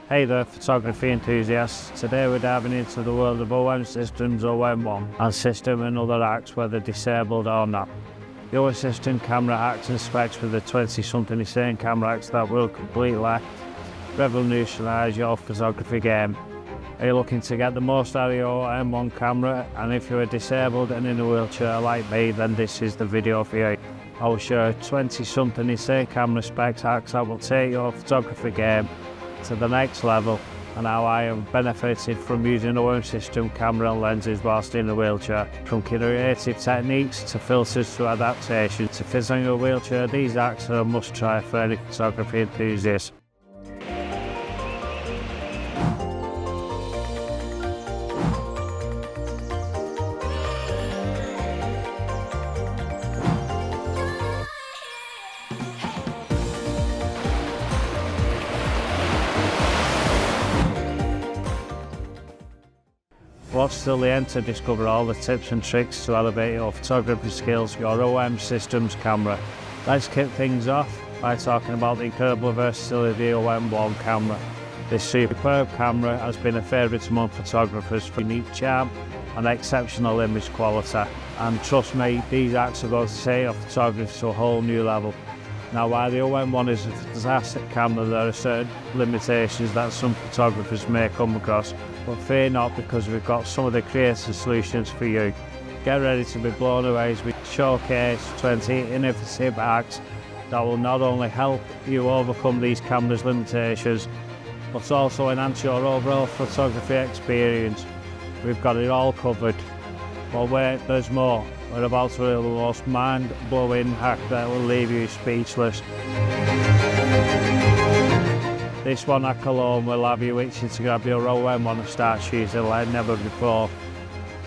Hey there, photography enthusiasts. Today we're diving into the world of Omsystem's OM1 and system and other hacks, whether disabled or not. The Omsystem camera hacks and specs with the 20-something insane camera hacks that will completely revolutionise your photography game. Are you looking to get the most out of your OM1 camera? And if you're disabled and in a wheelchair like me, then this is the video for you. I will share 20-something insane camera specs hacks that will take your photography game to the next level, and how I have benefited from using Omsystem camera and lenses whilst in a wheelchair. From creative techniques to filters to adaptations to fit on your wheelchair, these hacks are a must try for any photography enthusiast. Watch till the end to discover all the tips and tricks to elevate your photography skills with your Omsystem camera. Let's kick things off by talking about the incredible versatility of the OM1 camera. This superb camera has been a favourite among photographers for unique charm and exceptional image quality. And trust me, these hacks are going to take your photography to a whole new level. Now, while the OM1 is a fantastic camera, there are certain limitations that some photographers may come across, but fear not, because we've got some of the creative solutions for you. Get ready to be blown away as we showcase 20 innovative hacks that will not only help you overcome these cameras' limitations, but also enhance your overall photography experience. We've got it all covered. But wait, there's more. We're about to reveal the most mind-blowing hack that will leave you speechless. This one hack alone will have you itching to grab your OM1 and start shooting like never before.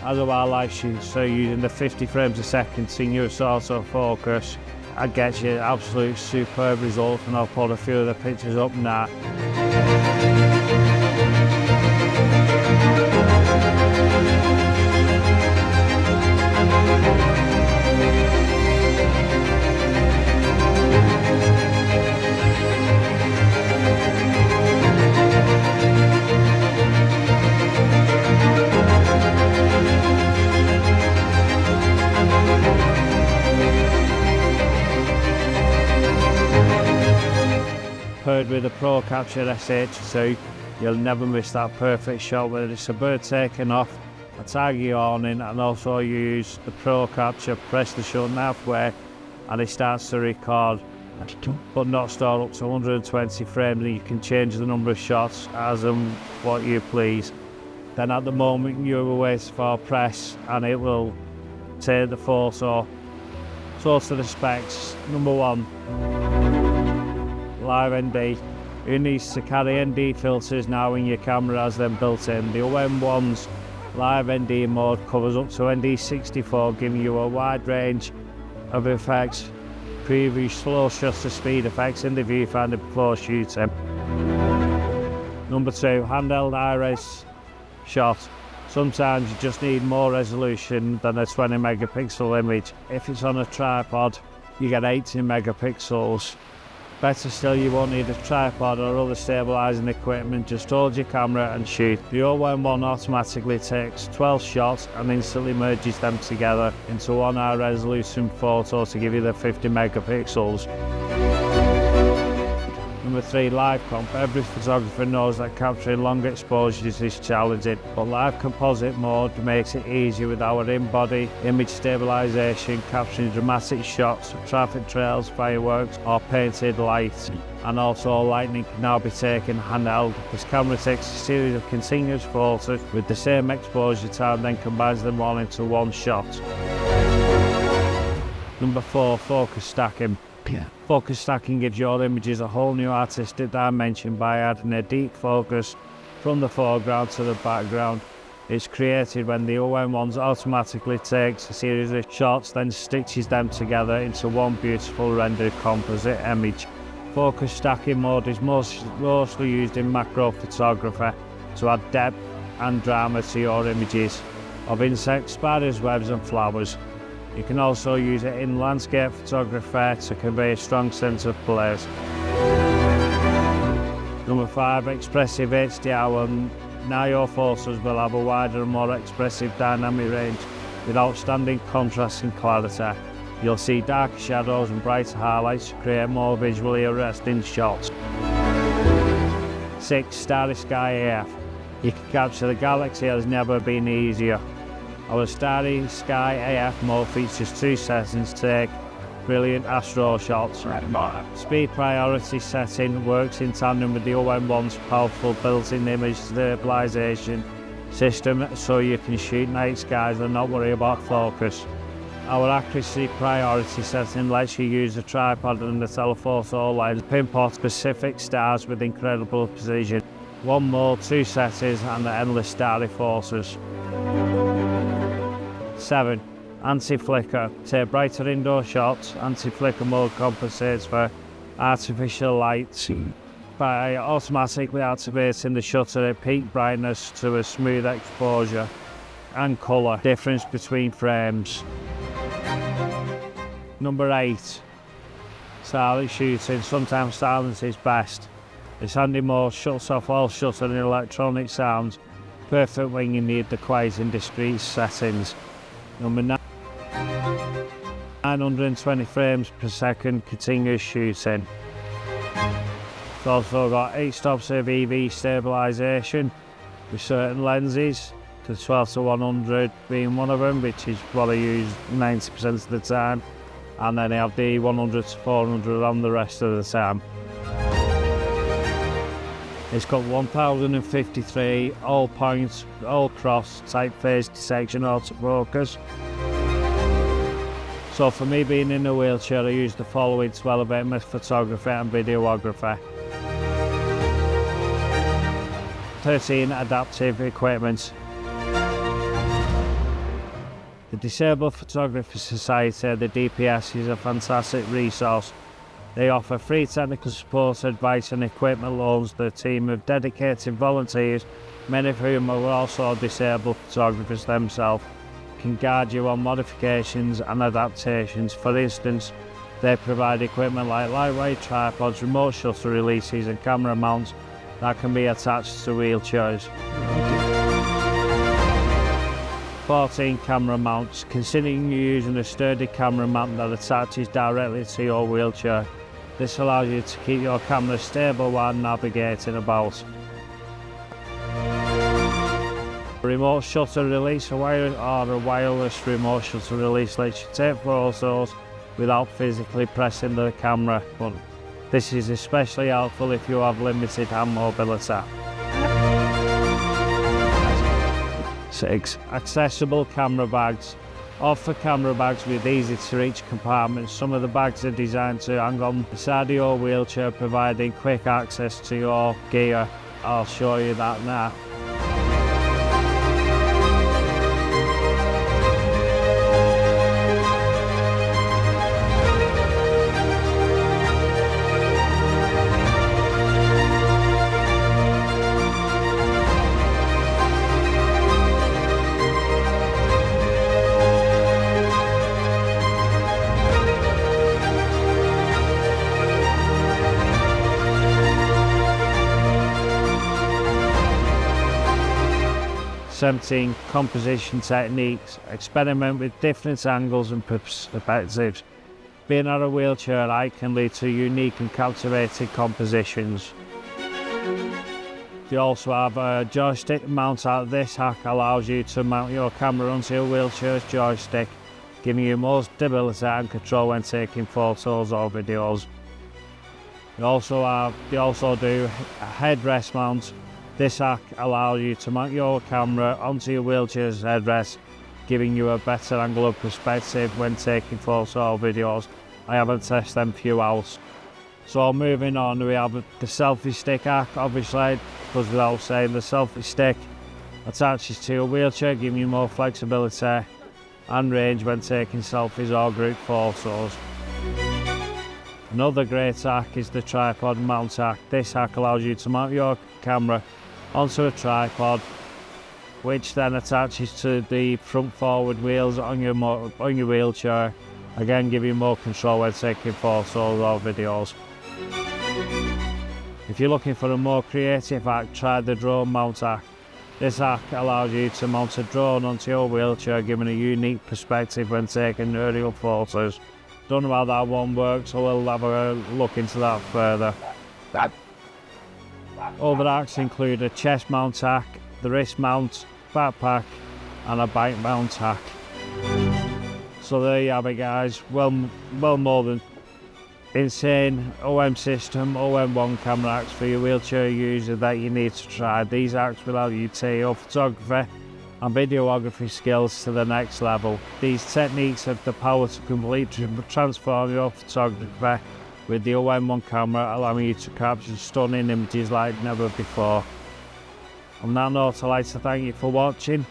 As a wildlife shooter, using the 50 frames a second continuous autofocus, I get you absolute superb results, and I'll put a few of the pictures up now. Paired with the Pro Capture SH2, you'll never miss that perfect shot, whether it's a bird taking off, a tiger yawning, and also you use the Pro Capture, press the shutter halfway and it starts to record, but not store up to 120 frames, and you can change the number of shots as and what you please. Then at the moment you're waiting for press and it will take the photo. So to the specs, number 1. Live ND. It needs to carry ND filters now in your camera as them built in. The OM1's live ND mode covers up to ND64, giving you a wide range of effects, preview slow shutter speed effects in the viewfinder before shooting. Number 2, handheld high-res shot. Sometimes you just need more resolution than a 20 megapixel image. If it's on a tripod, you get 18 megapixels. Better still, you won't need a tripod or other stabilising equipment, just hold your camera and shoot. The OM1 automatically takes 12 shots and instantly merges them together into one high resolution photo to give you the 50 megapixels. Number 3, live comp. Every photographer knows that capturing long exposures is challenging, but live composite mode makes it easier with our in-body image stabilisation, capturing dramatic shots, traffic trails, fireworks or painted lights. And also lightning can now be taken handheld. This camera takes a series of continuous photos with the same exposure time, then combines them all into one shot. Number 4, focus stacking. Focus stacking gives your images a whole new artistic dimension by adding a deep focus from the foreground to the background. It's created when the OM1 automatically takes a series of shots, then stitches them together into one beautiful rendered composite image. Focus stacking mode is mostly used in macro photography, to add depth and drama to your images of insects, spiders, webs and flowers. You can also use it in landscape photography to convey a strong sense of place. Number 5, expressive HDR. Now your photos will have a wider and more expressive dynamic range with outstanding contrast and clarity. You'll see darker shadows and brighter highlights to create more visually arresting shots. 6, Starry Sky AF. You can capture the galaxy as never been easier. Our Starry Sky AF mode features 2 settings to take brilliant astro shots. Speed priority setting works in tandem with the OM1's powerful built-in image stabilization system, so you can shoot night skies and not worry about focus. Our accuracy priority setting lets you use a tripod and the telephoto lens to pinpoint specific stars with incredible precision. 1 mode, 2 settings and endless starry photos. 7, anti-flicker. Take brighter indoor shots. Anti-flicker mode compensates for artificial lights by automatically activating the shutter at peak brightness to a smooth exposure and colour difference between frames. Number 8, silent shooting. Sometimes silence is best. This handy mode shuts off all shutter and electronic sounds, perfect when you need the quiet and discreet settings. Number 9, 920 frames per second continuous shooting. It's also got 8 stops of EV stabilisation with certain lenses, the 12-100 being one of them, which is what I use 90% of the time, and then I have the 100-400 on the rest of the time. It's got 1053 all points, all cross, type phase detection, autofocus. So for me being in a wheelchair, I use the following to elevate my photography and videography. 13, adaptive equipment. The Disabled Photography Society, the DPS, is a fantastic resource. They offer free technical support, advice and equipment loans to a team of dedicated volunteers, many of whom are also disabled photographers themselves, can guide you on modifications and adaptations. For instance, they provide equipment like lightweight tripods, remote shutter releases and camera mounts that can be attached to wheelchairs. 14, camera mounts. Considering you using a sturdy camera mount that attaches directly to your wheelchair, this allows you to keep your camera stable while navigating about. A remote shutter release, a wireless remote shutter release lets you take photos without physically pressing the camera button. This is especially helpful if you have limited hand mobility. 6, accessible camera bags. Offer camera bags with easy to reach compartments. Some of the bags are designed to hang on the side of your wheelchair, providing quick access to your gear. I'll show you that now. Composition techniques. Experiment with different angles and perspectives. Being on a wheelchair height can lead to unique and captivating compositions. You also have a joystick mount. This hack allows you to mount your camera onto your wheelchair's joystick, giving you more stability and control when taking photos or videos. You also do a headrest mount. This hack allows you to mount your camera onto your wheelchair's headrest, giving you a better angle of perspective when taking photos or videos. I haven't tested them few out. So moving on, we have the selfie stick hack. Obviously, goes without saying, the selfie stick attaches to your wheelchair, giving you more flexibility and range when taking selfies or group photos. Another great hack is the tripod mount hack. This hack allows you to mount your camera onto a tripod, which then attaches to the front forward wheels on your wheelchair. Again, give you more control when taking photos or videos. If you're looking for a more creative hack, try the drone mount hack. This hack allows you to mount a drone onto your wheelchair, giving a unique perspective when taking aerial photos. Don't know how that one works, so we'll have a look into that further. Other hacks include a chest mount hack, the wrist mount, backpack, and a bike mount hack. So there you have it, guys. Well more than insane Omsystem OM1 Camera Hacks for your wheelchair user that you need to try. These hacks will help you take your photography and videography skills to the next level. These techniques have the power to completely transform your photography, with the OM1 camera allowing you to capture stunning images like never before. On that note, I'd like to thank you for watching.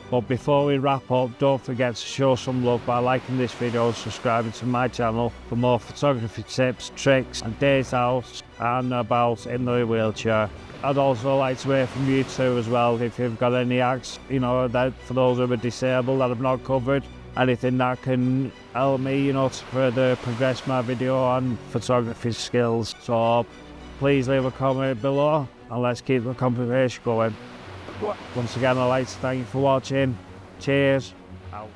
But before we wrap up, don't forget to show some love by liking this video and subscribing to my channel for more photography tips, tricks and days out and about in the wheelchair. I'd also like to hear from you too as well, if you've got any hacks, that for those who are disabled that I've not covered, anything that can help me, to further progress my video and photography skills. So please leave a comment below and let's keep the conversation going. Once again, I'd like to thank you for watching. Cheers. Out.